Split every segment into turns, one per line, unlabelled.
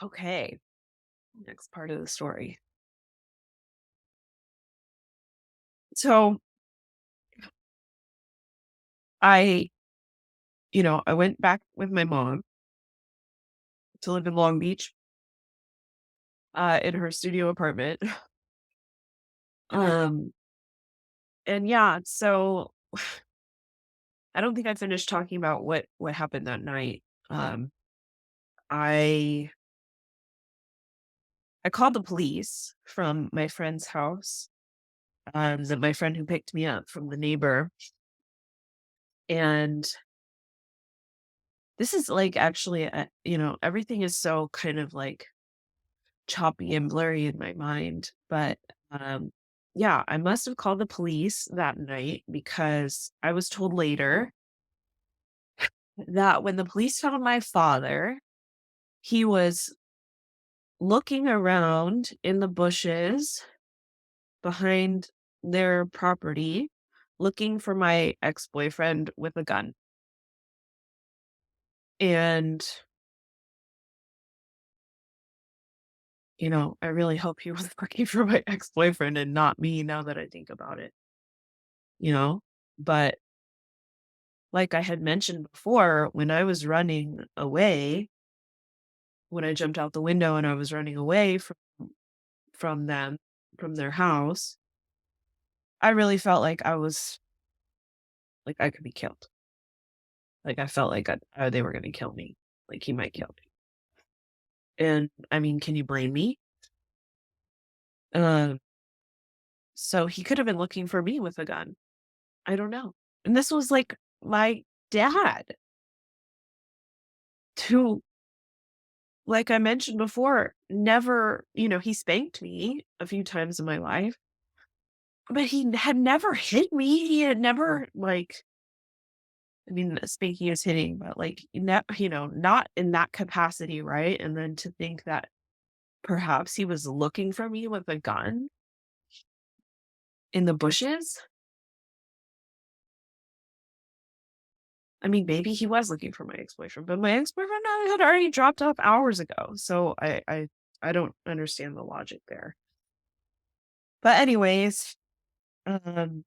Okay, next part of the story. So I, I went back with my mom to live in Long Beach, in her studio apartment. Um, and yeah, so I don't think I finished talking about what happened that night. Um, I I called the police from my friend's house. That my friend who picked me up from the neighbor, and this is like actually, everything is so kind of like choppy and blurry in my mind, but, yeah, I must have called the police that night because I was told later that when the police found my father, he was looking around in the bushes behind their property, looking for my ex-boyfriend with a gun. And, I really hope he was looking for my ex-boyfriend and not me now that I think about it, you know? But like I had mentioned before, when I was running away, when I jumped out the window and I was running away from them, from their house, I really felt like like I could be killed. Like I felt like they were going to kill me. Like he might kill me. And I mean, can you blame me? Um, so he could have been looking for me with a gun. I don't know. And this was like my dad, who, like I mentioned before, never, he spanked me a few times in my life. But he had never hit me. He had never, like, I mean, speaking is hitting, but, like, not in that capacity, right? And then to think that perhaps he was looking for me with a gun in the bushes? I mean, maybe he was looking for my ex-boyfriend, but my ex-boyfriend had already dropped off hours ago, so I don't understand the logic there. But anyways, um,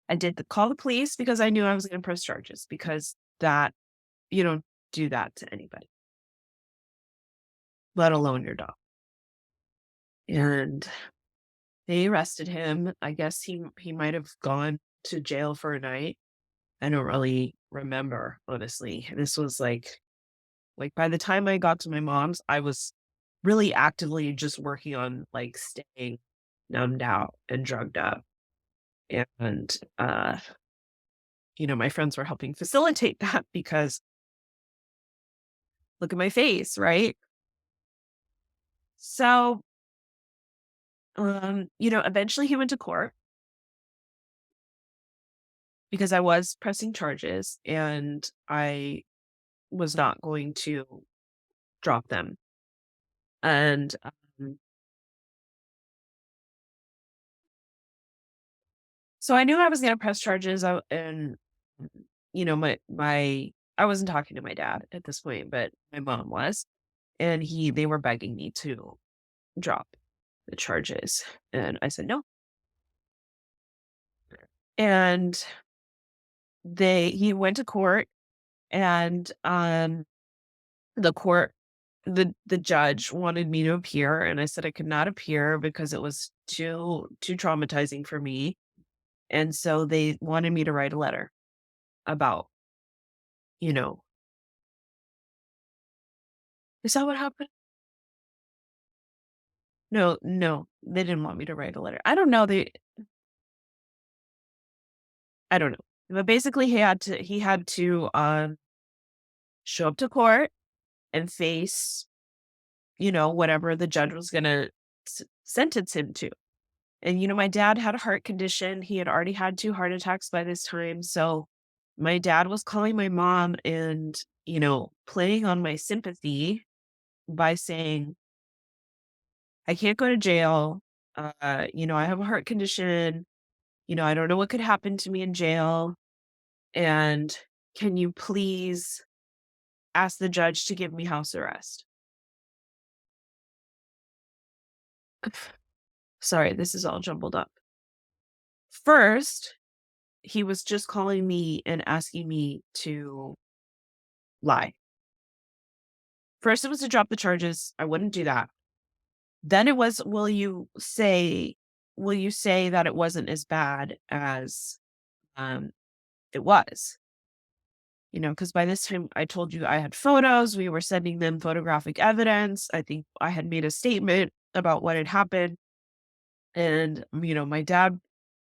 I did call the police because I knew I was gonna press charges because that you don't do that to anybody, let alone your dog. And they arrested him. I guess he might have gone to jail for a night. I don't really remember, honestly. This was like by the time I got to my mom's, I was really actively just working on like staying numbed out and drugged up. And my friends were helping facilitate that because look at my face, right? So eventually he went to court because I was pressing charges and I was not going to drop them. And, so I knew I was gonna press charges out and, my I wasn't talking to my dad at this point, but my mom was, and they were begging me to drop the charges, and I said, "No." And he went to court and, the court the judge wanted me to appear, and I said I could not appear because it was too traumatizing for me, and so they wanted me to write a letter about, you know Is that what happened? No, no, they didn't want me to write a letter. I don't know. But basically he had to, show up to court and face, whatever the judge was gonna sentence him to. And, my dad had a heart condition. He had already had 2 heart attacks by this time. So my dad was calling my mom and, playing on my sympathy by saying, I can't go to jail. I have a heart condition. I don't know what could happen to me in jail. And can you please ask the judge to give me house arrest? Sorry, this is all jumbled up. First, he was just calling me and asking me to lie. First, it was to drop the charges. I wouldn't do that. Then it was, will you say that it wasn't as bad as um it was? Because by this time I told you I had photos, we were sending them photographic evidence. I think I had made a statement about what had happened. And, my dad,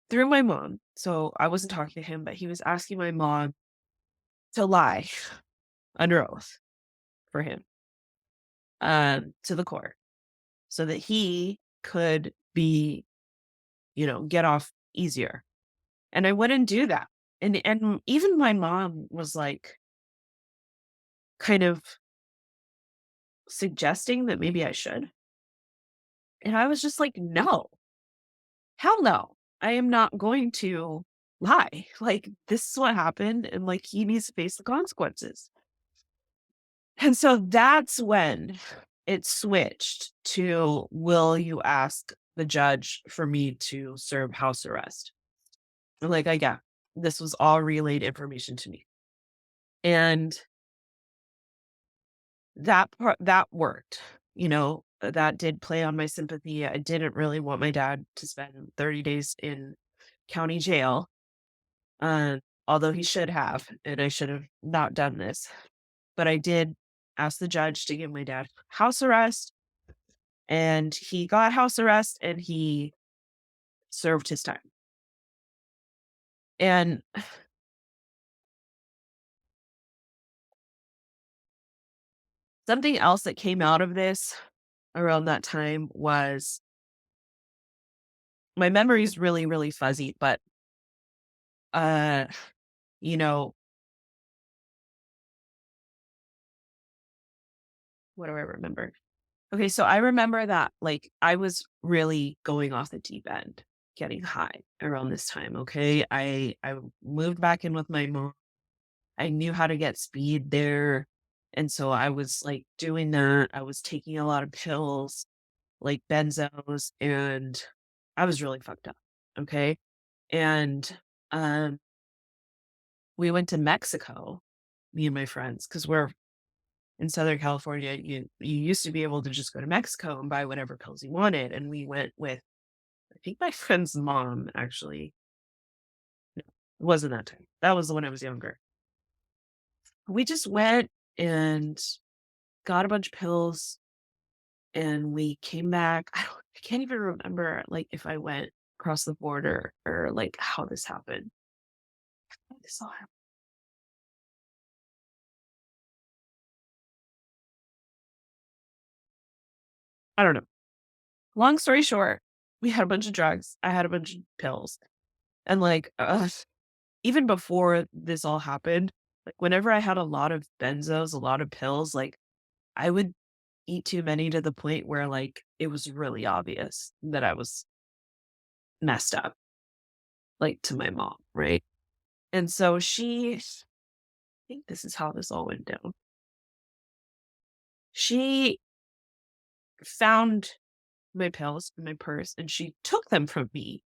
through my mom, so I wasn't talking to him, but he was asking my mom to lie under oath for him, to the court so that he could get off easier. And I wouldn't do that. And even my mom was like kind of suggesting that maybe I should. And I was just like, no, hell no. I am not going to lie. Like, this is what happened. And like, he needs to face the consequences. And so that's when it switched to, will you ask the judge for me to serve house arrest? Like, I got this was all relayed information to me. And that worked. That did play on my sympathy. I didn't really want my dad to spend 30 days in county jail, uh, although he should have, and I should have not done this. But I did ask the judge to give my dad house arrest, and he got house arrest and he served his time. And something else that came out of this around that time was, my memory is really, really fuzzy, but uh, you know, what do I remember? Okay, so I remember that, like, I was really going off the deep end, getting high around this time, okay? I moved back in with my mom. I knew how to get speed there, and so I was, like, doing that. I was taking a lot of pills, like benzos, and I was really fucked up, okay? And, um, we went to Mexico, me and my friends, because 'cause we're in Southern California. You used to be able to just go to Mexico and buy whatever pills you wanted, and we went with, I think, my friend's mom, actually. No, it wasn't that time. That was when I was younger. We just went and got a bunch of pills, and we came back. I can't even remember, like, if I went across the border or, like, how this happened. How this all happened. I don't know. Long story short, we had a bunch of drugs. I had a bunch of pills. And, like, even before this all happened, like, whenever I had a lot of benzos, a lot of pills, like, I would eat too many to the point where, like, it was really obvious that I was messed up, like, to my mom, right? And so I think this is how this all went down. She found my pills in my purse and she took them from me.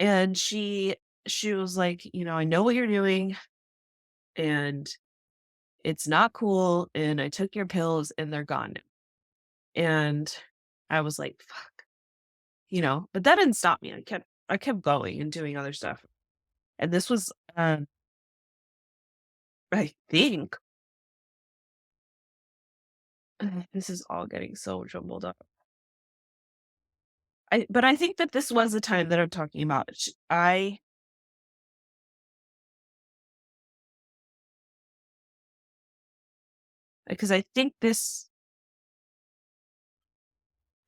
And she was like, "I know what you're doing, and it's not cool, and I took your pills and they're gone now." And I was like, "Fuck," but that didn't stop me. I kept going and doing other stuff. And this was, I think, this is all getting so jumbled up. But I think that this was the time that I'm talking about. Because I think this,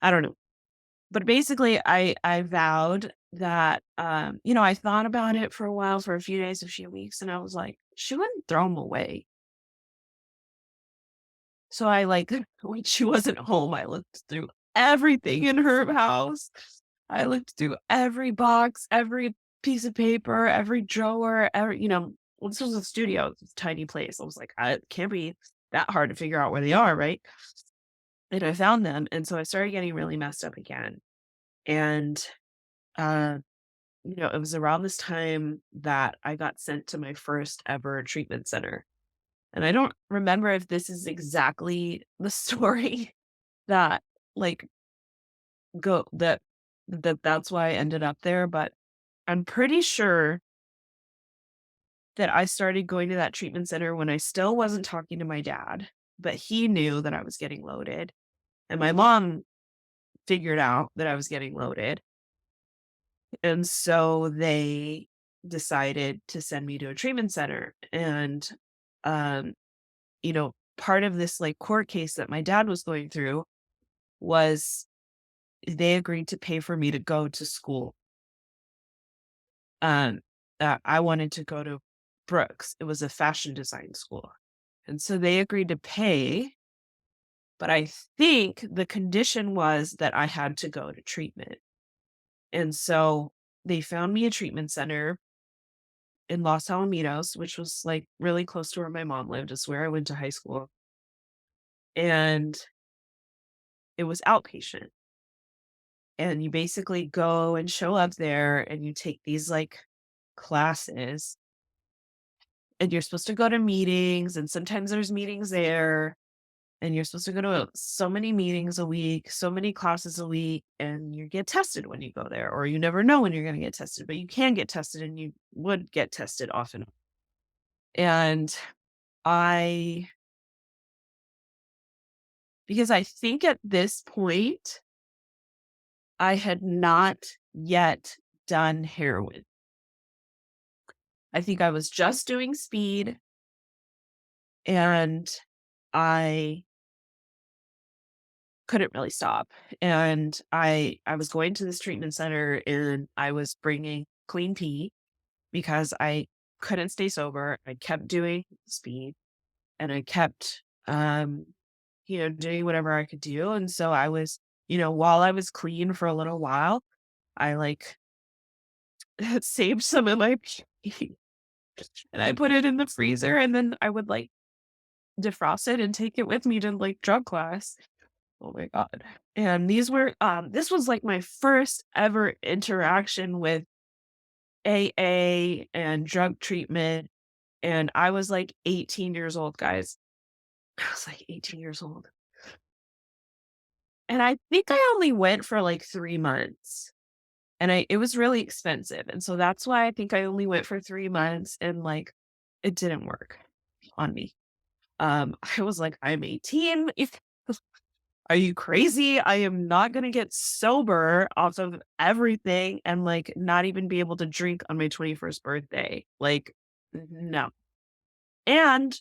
I don't know. But basically, I vowed that, I thought about it for a while, for a few days, a few weeks, and I was like, she wouldn't throw them away. So I, like, when she wasn't home, I looked through everything in her house. I looked through every box, every piece of paper, every drawer, this was a studio, it's a tiny place. I was like, it can't be that hard to figure out where they are, right? And I found them. And so I started getting really messed up again. And, uh, it was around this time that I got sent to my first ever treatment center. And I don't remember if this is exactly the story that, like, go that's why I ended up there, but I'm pretty sure that I started going to that treatment center when I still wasn't talking to my dad, but he knew that I was getting loaded, and my mom figured out that I was getting loaded, and so they decided to send me to a treatment center, and, um, part of this, like, court case that my dad was going through was they agreed to pay for me to go to school. Um, I wanted to go to Brooks. It was a fashion design school. And so they agreed to pay, but I think the condition was that I had to go to treatment. And so they found me a treatment center in Los Alamitos, which was like really close to where my mom lived, is where I went to high school. And it was outpatient. And you basically go and show up there and you take these like classes and you're supposed to go to meetings and sometimes there's meetings there and you're supposed to go to so many meetings a week, so many classes a week, and you get tested when you go there, or you never know when you're going to get tested, but you can get tested and you would get tested often. And I, because I think at this point, I had not yet done heroin. I think I was just doing speed and I couldn't really stop. And I was going to this treatment center and I was bringing clean pee because I couldn't stay sober. I kept doing speed and I kept doing whatever I could do. And so I was, while I was clean for a little while, I like saved some of my pee and I put it in the freezer and then I would like defrost it and take it with me to like drug class. Oh my god. And this was like my first ever interaction with AA and drug treatment, and I was like 18 years old, guys. I was like 18 years old. And I think I only went for like 3 months, and it was really expensive, and so that's why I think I only went for 3 months and, like, it didn't work on me. I was like, "I'm 18. Are you crazy? I am not gonna get sober off of everything and, like, not even be able to drink on my 21st birthday. Like, no. And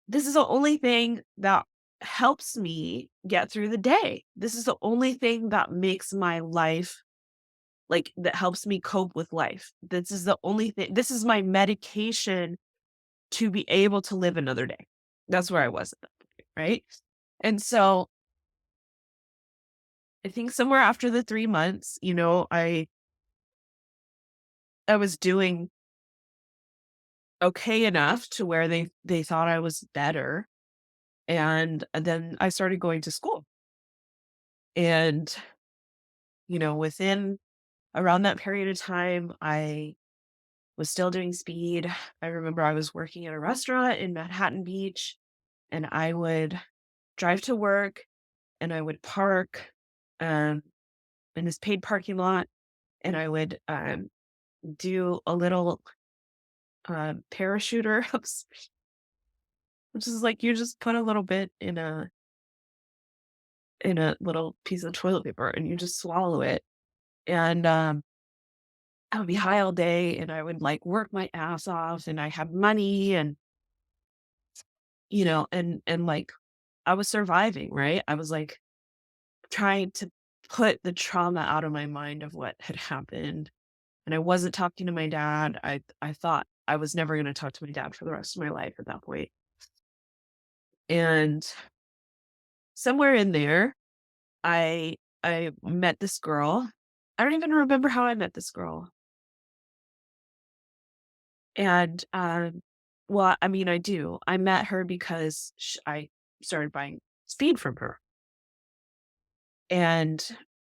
this is the only thing that helps me get through the day. This is the only thing that makes my life like, that helps me cope with life. This is the only thing this is my medication to be able to live another day. That's where I was at that point, right? And so I think somewhere after the 3 months, I was doing okay enough to where they thought I was better, and then I started going to school. And, within around that period of time, I was still doing speed. I remember I was working at a restaurant in Manhattan Beach, and I would drive to work, and I would park, um, in this paid parking lot, and I would, do a little, parachuter which is like you just put a little bit in a little piece of toilet paper and you just swallow it. And I would be high all day and I would like work my ass off and I had money and and like I was surviving, right? I was like trying to put the trauma out of my mind of what had happened. And I wasn't talking to my dad. I thought I was never gonna talk to my dad for the rest of my life at that point. And somewhere in there I met this girl. I don't even remember how I met this girl. And, well, I mean, I do. I met her because I started buying speed from her. And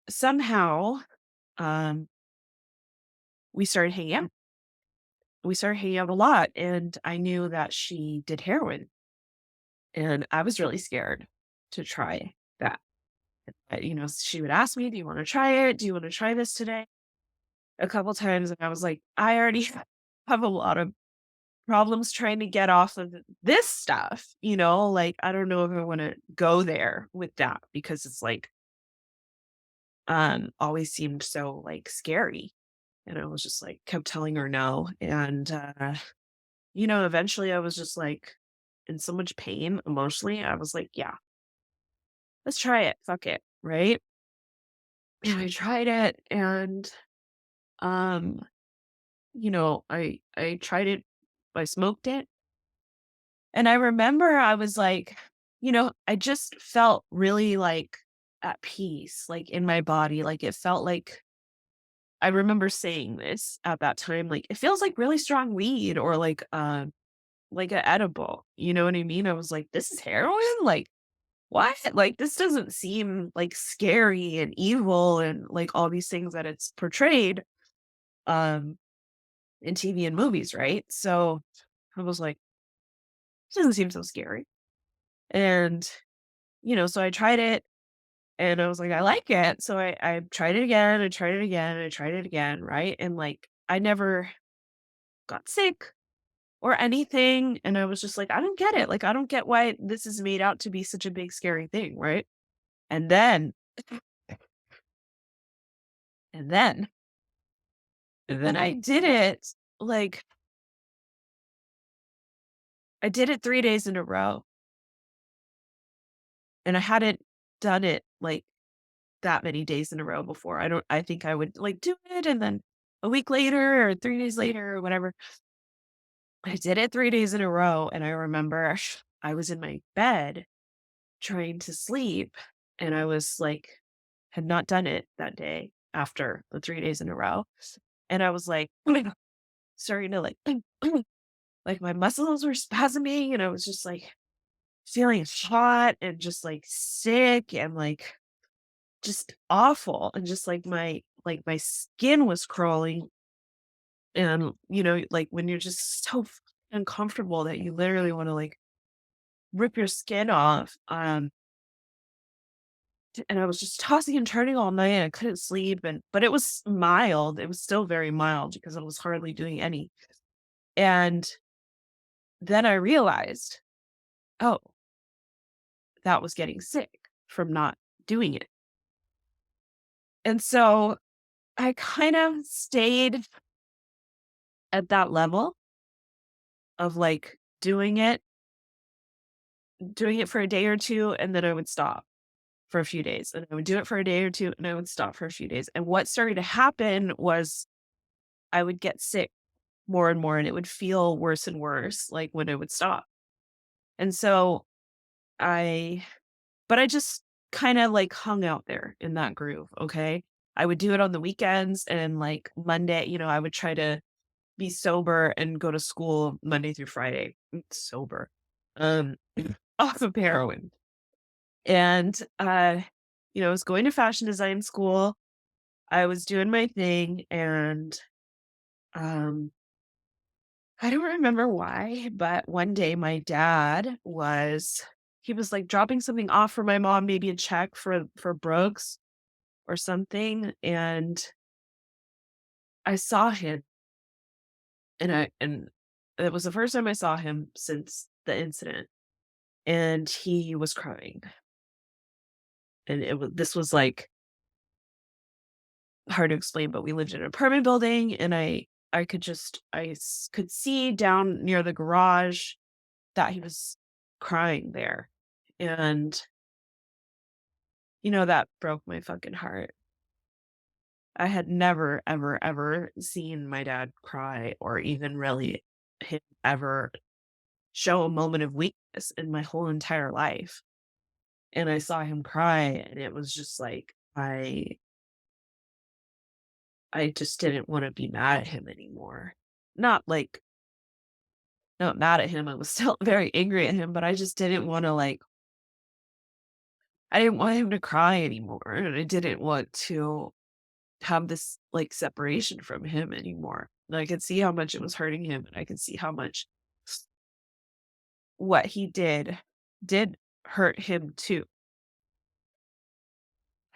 somehow, um, we started hanging out. We started hanging out a lot, and I knew that she did heroin, and I was really scared to try that. She would ask me, "Do you wanna try it? Do you wanna try this today?" A couple times, and I was like, "I already have a lot of problems trying to get off of this stuff," like, I don't know if I wanna go there with that because it's, like, always seemed so, like, scary, and I was just, like, kept telling her no, and, eventually I was just, like, in so much pain emotionally, I was like, "Yeah, let's try it, fuck it," right? And I tried it, and, um, I tried it I smoked it, and I remember I was like, I just felt really, like, at peace, like, in my body, like, it felt I remember saying this at that time, like, "It feels like really strong weed or like a edible," you know what I mean? I was like, "This is heroin? Like, what? Like, this doesn't seem, like, scary and evil and, like, all these things that it's portrayed, um, in TV and movies, right?" So, I was like, "This doesn't seem so scary." And, so I tried it, and I was like, "I like it." So I tried it again, I tried it again, I tried it again, right? And, like, I never got sick or anything, and I was just like, "I don't get it, like, I don't get why this is made out to be such a big scary thing," right? And then and then and then I did it, like I did it 3 days in a row, and I hadn't done it, like, that many days in a row before. I think I would, like, do it, and then a week later or 3 days later or whatever. I did it 3 days in a row, and I remember I was in my bed trying to sleep, and I was, like had not done it that day after the 3 days in a row, and I was, like, starting to, like like, my muscles were spasming, and I was just, like, feeling hot and just, like, sick and, like, just awful, and just, my skin was crawling, and, like, when you're just so uncomfortable that you literally wanna, like, rip your skin off, and I was just tossing and turning all night, and I couldn't sleep, but it was mild, it was still very mild because I was hardly doing any, and then I realized, "Oh, that was getting sick from not doing it." And so I kind of stayed at that level of, like, doing it for a day or 2, and then I would stop for a few days, and I would do it for a day or 2, and I would stop for a few days, and what started to happen was I would get sick more and more, and it would feel worse and worse, like, when I would stop. And so I but I just kinda, like, hung out there in that groove, okay? I would do it on the weekends, and, like, Monday, I would try to be sober and go to school Monday through Friday. Sober. Um, off of heroin. And, I was going to fashion design school. I was doing my thing, and, um, I don't remember why, but one day my dad he was, like, dropping something off for my mom, maybe a check for Brooks or something, and I saw him, and it was the first time I saw him since the incident, and he was crying, and this was, like, hard to explain, but we lived in an apartment building, and I could just could see down near the garage that he was crying there, and, that broke my fucking heart. I had never, ever, ever seen my dad cry or even really him ever show a moment of weakness in my whole entire life, and I saw him cry, and it was just like, I just didn't wanna be mad at him anymore. Not, like not mad at him, I was still very angry at him, but I just didn't wanna, like, I didn't want him to cry anymore, and I didn't want to have this, like, separation from him anymore. And I could see how much it was hurting him, and I could see how much what he did hurt him too.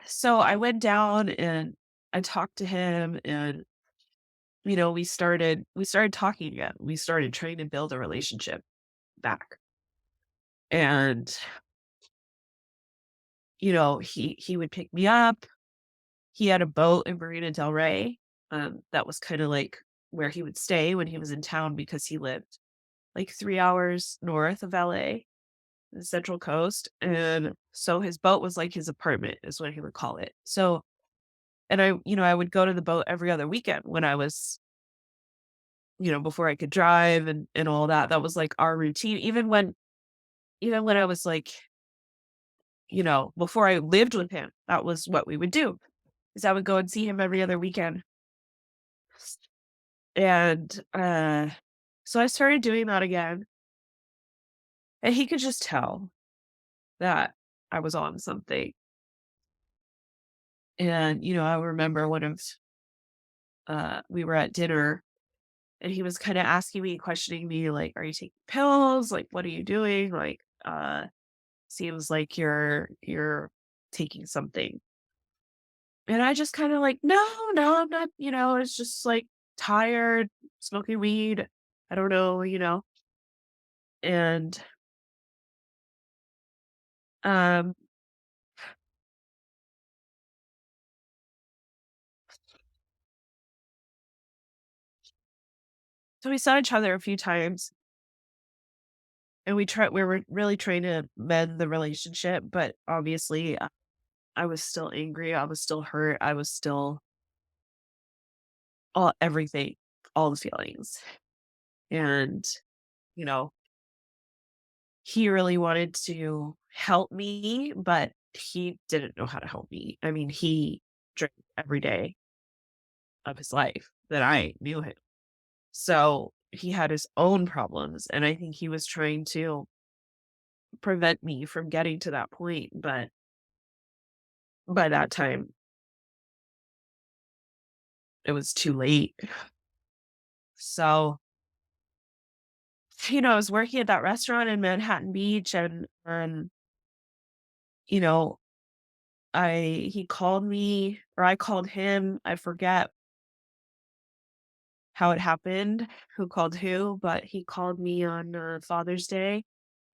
So I went down and I talked to him, and we started talking again. We started trying to build a relationship back. And he would pick me up. He had a boat in Marina Del Rey. That was kind of like where he would stay when he was in town because he lived like 3 hours north of LA, the Central Coast. And so his boat was like his apartment, is what he would call it. So, and I would go to the boat every other weekend when I was, before I could drive and all that. That was like our routine. Even when I was like, before I lived with him, that was what we would do. Is I would go and see him every other weekend. And so I started doing that again. And he could just tell that I was on something. And, I remember we were at dinner and he was kind of asking me, questioning me, like, are you taking pills? Like, what are you doing? Like, seems like you're taking something. And I just kind of like, no, no, I'm not, it's just like tired, smoking weed. I don't know. And um so we saw each other a few times and we were really trying to mend the relationship, but obviously I was still angry, I was still hurt, I was still all everything, all the feelings. And, you know, he really wanted to help me, but he didn't know how to help me. I mean, he drank every day of his life that I knew him. So he had his own problems. And I think he was trying to prevent me from getting to that point. But by that time, it was too late. So, I was working at that restaurant in Manhattan Beach and you know, he called me or I called him. I forget how it happened, who called who, but he called me on Father's Day,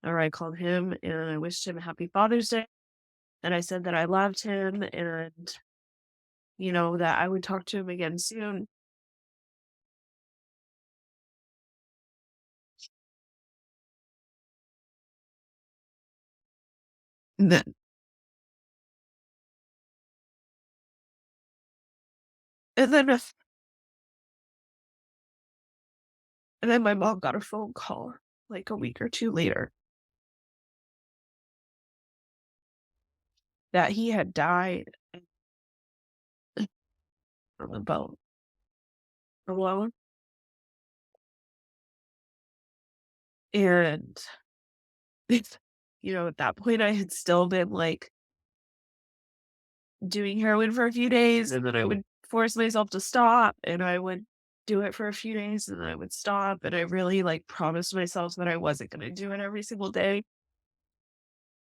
or I called him and I wished him a happy Father's Day. And I said that I loved him and, that I would talk to him again soon. And then, and then, if- and then my mom got a phone call like a week or two later that he had died on the boat alone. And, at that point, I had still been like doing heroin for a few days, and then I would force myself to stop, and I would do it for a few days, and then I would stop, and I really, like, promised myself that I wasn't gonna do it every single day,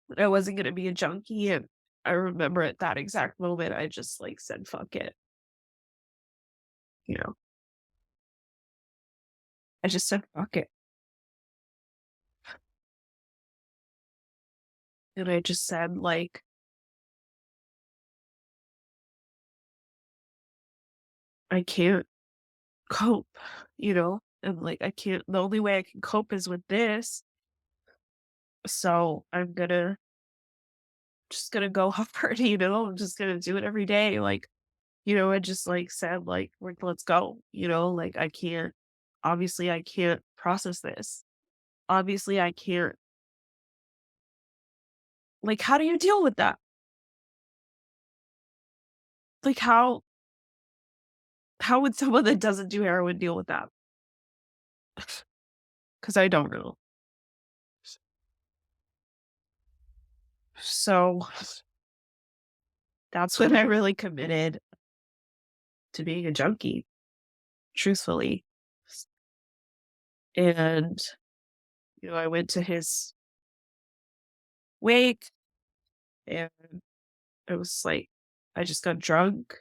that I wasn't gonna be a junkie, and I remember at that exact moment, I just, like, said, "Fuck it," you know? I just said, "Fuck it," and I just said, like, "I can't cope," And, like, I can't the only way I can cope is with this, so I'm gonna just gonna go hard, I'm just gonna do it every day, like, I just, like, said, like, "Like, let's go," like, I can't obviously, I can't process this. Obviously, I can't like, how do you deal with that? Like, how would someone that doesn't do heroin deal with that? Because I don't know. So, that's when I really committed to being a junkie, truthfully. And, I went to his wake and it was like I just got drunk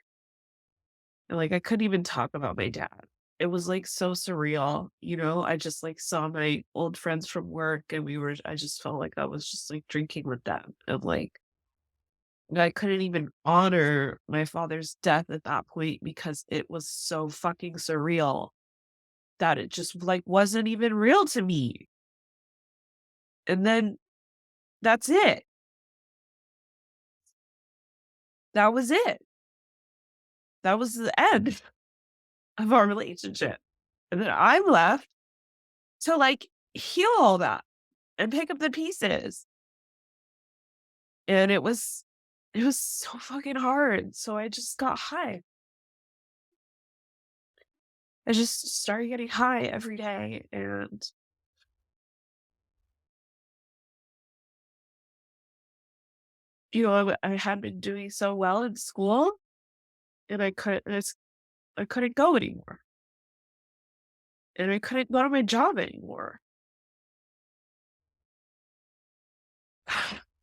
and like I couldn't even talk about my dad. It was like so surreal, I just like saw my old friends from work and I just felt like I was just like drinking with them. And like I couldn't even honor my father's death at that point because it was so fucking surreal that it just like wasn't even real to me. And then that's it. That was it. That was the end of our relationship. And then I'm left to like heal all that and pick up the pieces. And it was so fucking hard. So I just got high. I just started getting high every day. And, I had been doing so well in school and I couldn't go anymore. And I couldn't go to my job anymore.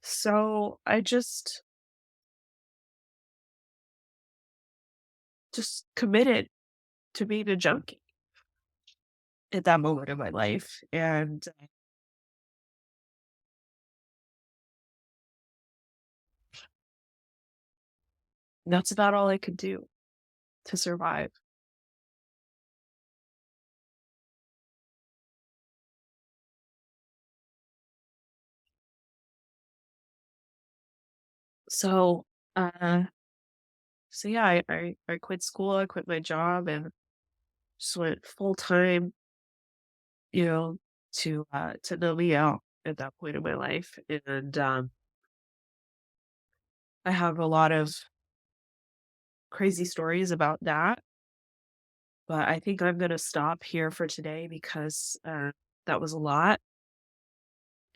So I just committed to being a junkie at that moment in my life. And that's about all I could do to survive. So, uh, so yeah, I quit school, I quit my job and just went full time, you know, to know me out at that point in my life. And I have a lot of crazy stories about that, but I think I'm gonna stop here for today because that was a lot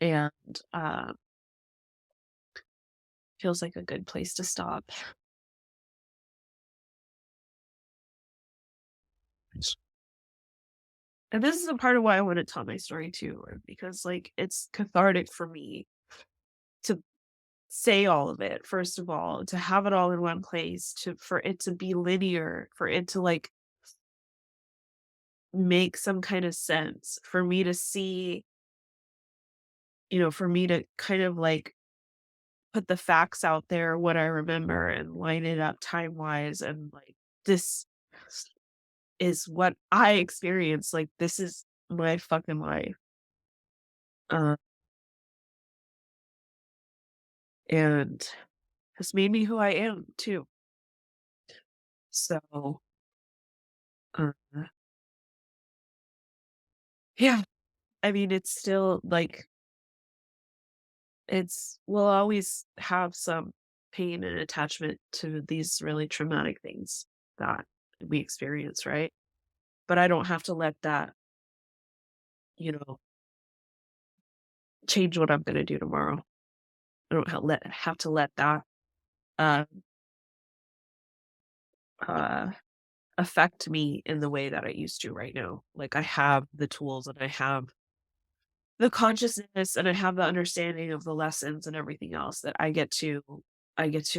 and feels like a good place to stop. And this is a part of why I want to tell my story too, because like it's cathartic for me to say all of it, first of all, to have it all in one place, to for it to be linear, for it to like make some kind of sense, for me to see, for me to kind of like put the facts out there, what I remember and line it up time wise and like this is what I experienced. Like this is my fucking life. Uh, and has made me who I am too. So, uh, yeah, I mean, it's still like we'll always have some pain and attachment to these really traumatic things that we experience, right? But I don't have to let that, you know, change what I'm going to do tomorrow. I don't have to let that uh, uh, affect me in the way that I used to right now. Like I have the tools and I have the consciousness and I have the understanding of the lessons and everything else that I get to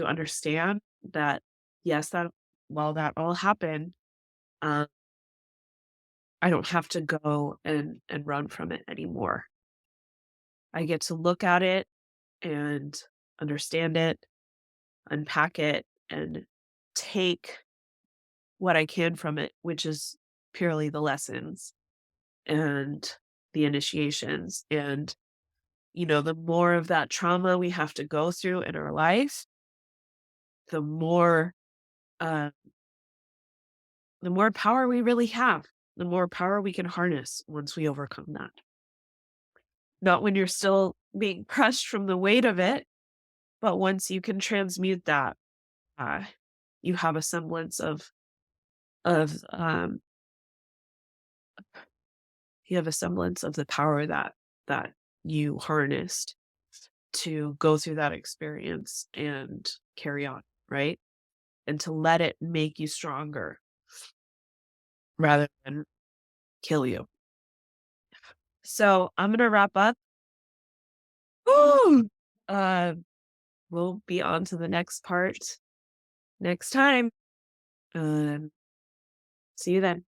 understand that yes, that while that all happened, um, I don't have to go and run from it anymore. I get to look at it and understand it, unpack it, and take what I can from it, which is purely the lessons and the initiations. And, the more of that trauma we have to go through in our life, the more uh, the more power we really have, the more power we can harness once we overcome that. Not when you're still being crushed from the weight of it, but once you can transmute that, uh, you have a semblance of you have a semblance of the power that you harnessed to go through that experience and carry on. right? And to let it make you stronger rather than kill you. So I'm gonna wrap up. Woo! Uh, we'll be on to the next part next time. Um, see you then.